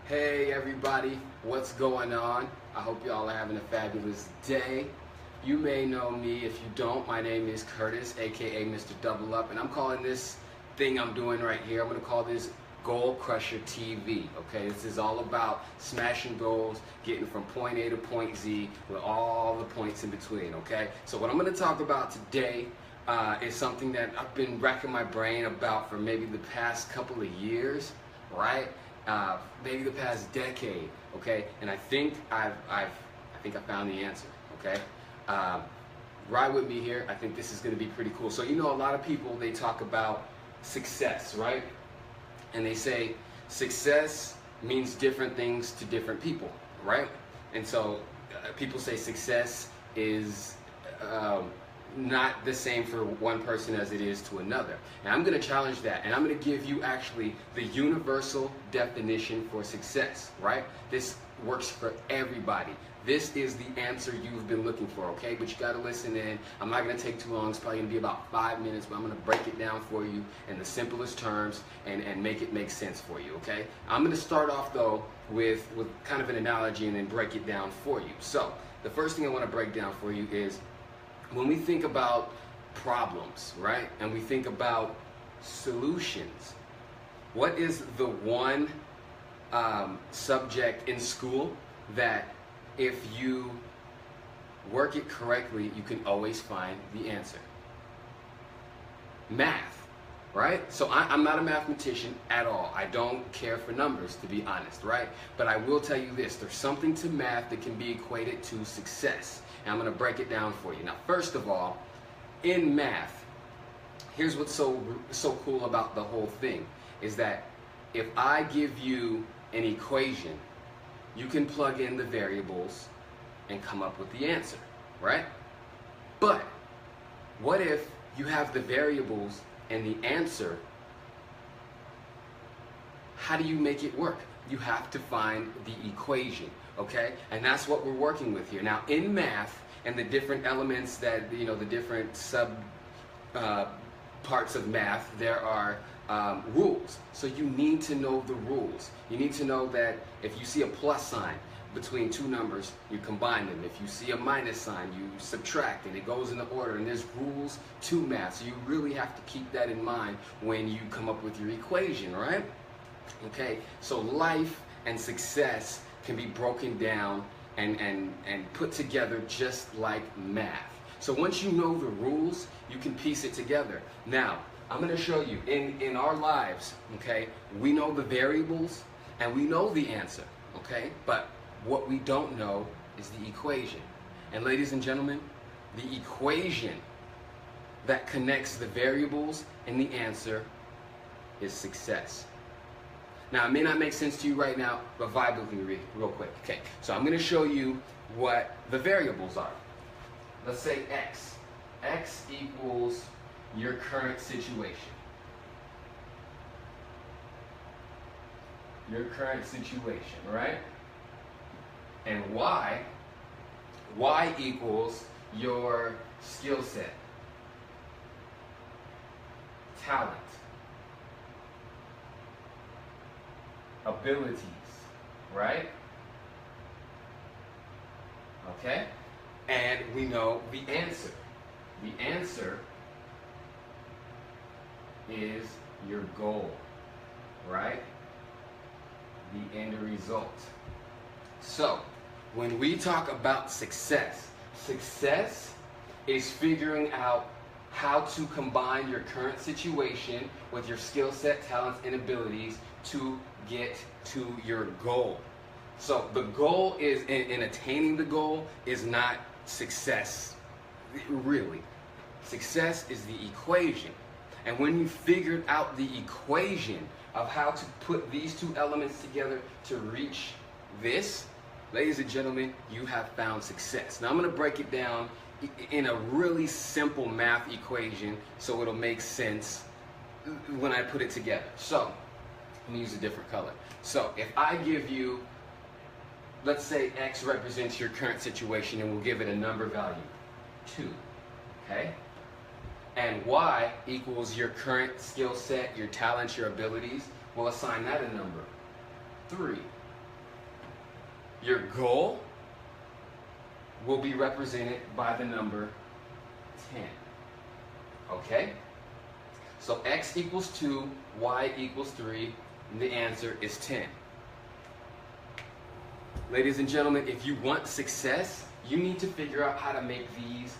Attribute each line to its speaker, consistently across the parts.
Speaker 1: Hey everybody, what's going on? I hope y'all are having a fabulous day. You may know me. If you don't, my name is Curtis, aka Mr. Double Up, and I'm calling this thing I'm doing right here, I'm going to call this GoalCrusher.tv. Okay, this is all about smashing goals, getting from point A to point Z with all the points in between. Okay, so what I'm going to talk about today is something that I've been racking my brain about for maybe the past couple of years, right? Maybe the past decade, okay? And I think I found the answer, okay? Ride with me here. I think this is going to be pretty cool. So, you know, a lot of people, they talk about success, right? And they say success means different things to different people, right? And so people say success is not the same for one person as it is to another. And I'm going to challenge that, and I'm going to give you actually the universal definition for success, right? This works for everybody. This is the answer you've been looking for, okay? But you got to listen in. I'm not going to take too long. It's probably going to be about 5 minutes, but I'm going to break it down for you in the simplest terms and make it make sense for you, okay? I'm going to start off, though, with kind of an analogy and then break it down for you. So the first thing I want to break down for you is when we think about problems, right, and we think about solutions, what is the one subject in school that if you work it correctly, you can always find the answer? Math, right? So I'm not a mathematician at all. I don't care for numbers, to be honest, right? But I will tell you this, there's something to math that can be equated to success. And I'm going to break it down for you. Now, first of all, in math, here's what's so cool about the whole thing, is that if I give you an equation, you can plug in the variables and come up with the answer, right? But what if you have the variables and the answer? How do you make it work? You have to find the equation, okay? And that's what we're working with here. Now, in math and the different elements that, you know, the different sub parts of math, there are rules. So you need to know the rules. You need to know that if you see a plus sign between two numbers, you combine them. If you see a minus sign, you subtract, and it goes in the order. And there's rules to math. So you really have to keep that in mind when you come up with your equation, right? Okay, so life and success can be broken down and put together just like math. So once you know the rules, you can piece it together. Now, I'm going to show you in our lives, okay, we know the variables and we know the answer, okay, but what we don't know is the equation. And ladies and gentlemen, the equation that connects the variables and the answer is success. Now, it may not make sense to you right now, but vibe with me real quick. Okay, so I'm going to show you what the variables are. Let's say X. X equals your current situation. Your current situation, right? And Y. Y equals your skill set. Talent. Abilities, right? Okay? And we know the answer. The answer is your goal, right? The end result. So, when we talk about success, success is figuring out how to combine your current situation with your skill set, talents, and abilities to get to your goal. So the goal is, in attaining the goal is not success, really. Success is the equation. And when you figured out the equation of how to put these two elements together to reach this, ladies and gentlemen, you have found success. Now I'm going to break it down in a really simple math equation so it'll make sense when I put it together. So let me use a different color. So if I give you, let's say X represents your current situation, and we'll give it a number value, 2, okay? And Y equals your current skill set, your talents, your abilities, we'll assign that a number, 3. your goal will be represented by the number 10. Okay? So x equals 2, y equals 3, and the answer is 10. Ladies and gentlemen, if you want success, you need to figure out how to make these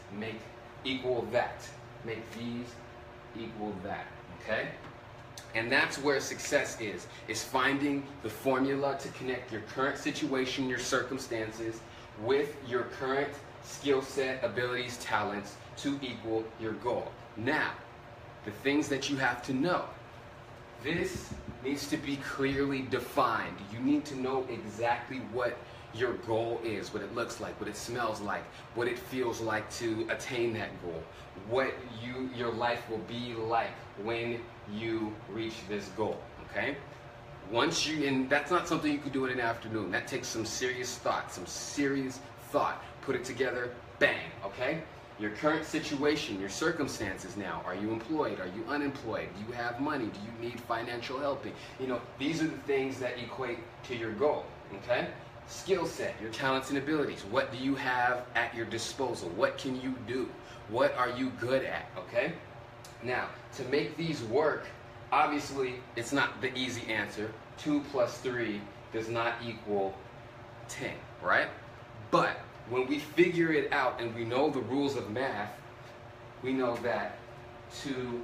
Speaker 1: equal that. Make these equal that, okay? And that's where success is finding the formula to connect your current situation, your circumstances, with your current skill set, abilities, talents to equal your goal. Now, the things that you have to know. This needs to be clearly defined. You need to know exactly what your goal is, what it looks like, what it smells like, what it feels like to attain that goal, what your life will be like when you reach this goal, okay? And that's not something you could do in an afternoon. That takes some serious thought, Put it together, bang, okay? Your current situation, your circumstances now. Are you employed? Are you unemployed? Do you have money? Do you need financial help? You know, these are the things that equate to your goal, okay? Skill set, your talents and abilities. What do you have at your disposal? What can you do? What are you good at, okay? Now, to make these work, obviously, it's not the easy answer. 2 plus 3 does not equal 10, right? But when we figure it out and we know the rules of math, we know that 2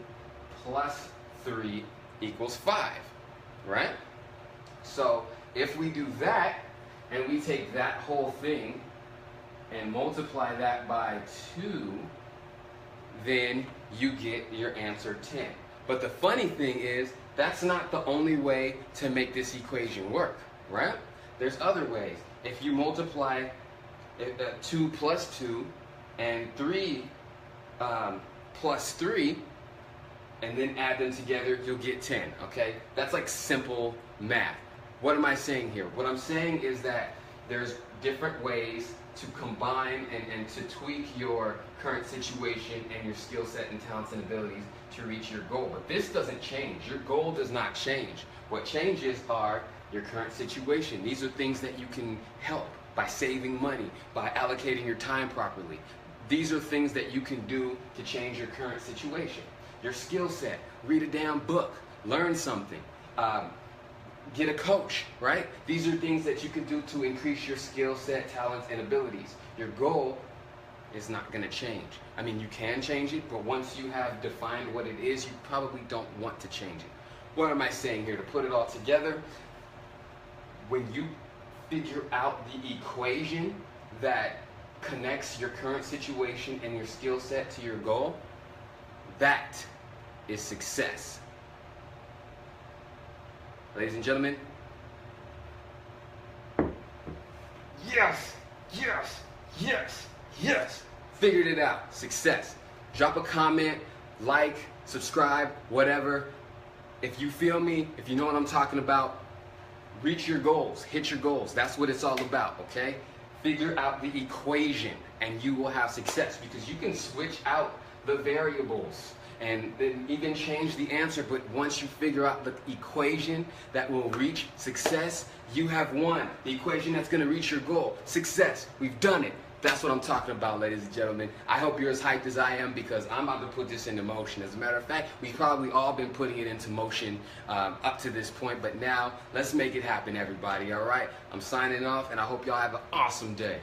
Speaker 1: plus 3 equals 5, right? So if we do that, and we take that whole thing and multiply that by 2, then you get your answer 10. But the funny thing is, that's not the only way to make this equation work, right? There's other ways. If you multiply 2 plus 2 and 3 plus 3, and then add them together, you'll get 10, okay? That's like simple math. What am I saying here? What I'm saying is that there's different ways to combine and to tweak your current situation and your skill set and talents and abilities to reach your goal. But this doesn't change. Your goal does not change. What changes are your current situation. These are things that you can help by saving money, by allocating your time properly. These are things that you can do to change your current situation. Your skill set, read a damn book, learn something. Get a coach, right? These are things that you can do to increase your skill set, talents, and abilities. Your goal is not going to change. I mean, you can change it, but once you have defined what it is, you probably don't want to change it. What am I saying here? To put it all together, when you figure out the equation that connects your current situation and your skill set to your goal, that is success. Ladies and gentlemen, yes, yes, yes, yes. Figured it out. Success. Drop a comment, like, subscribe, whatever. If you feel me, if you know what I'm talking about, reach your goals, hit your goals. That's what it's all about, okay? Figure out the equation and you will have success, because you can switch out the variables and then even change the answer, but once you figure out the equation that will reach success, you have won. The equation that's going to reach your goal. Success. We've done it. That's what I'm talking about, ladies and gentlemen. I hope you're as hyped as I am, because I'm about to put this into motion. As a matter of fact, we've probably all been putting it into motion up to this point, but now let's make it happen, everybody, all right? I'm signing off, and I hope y'all have an awesome day.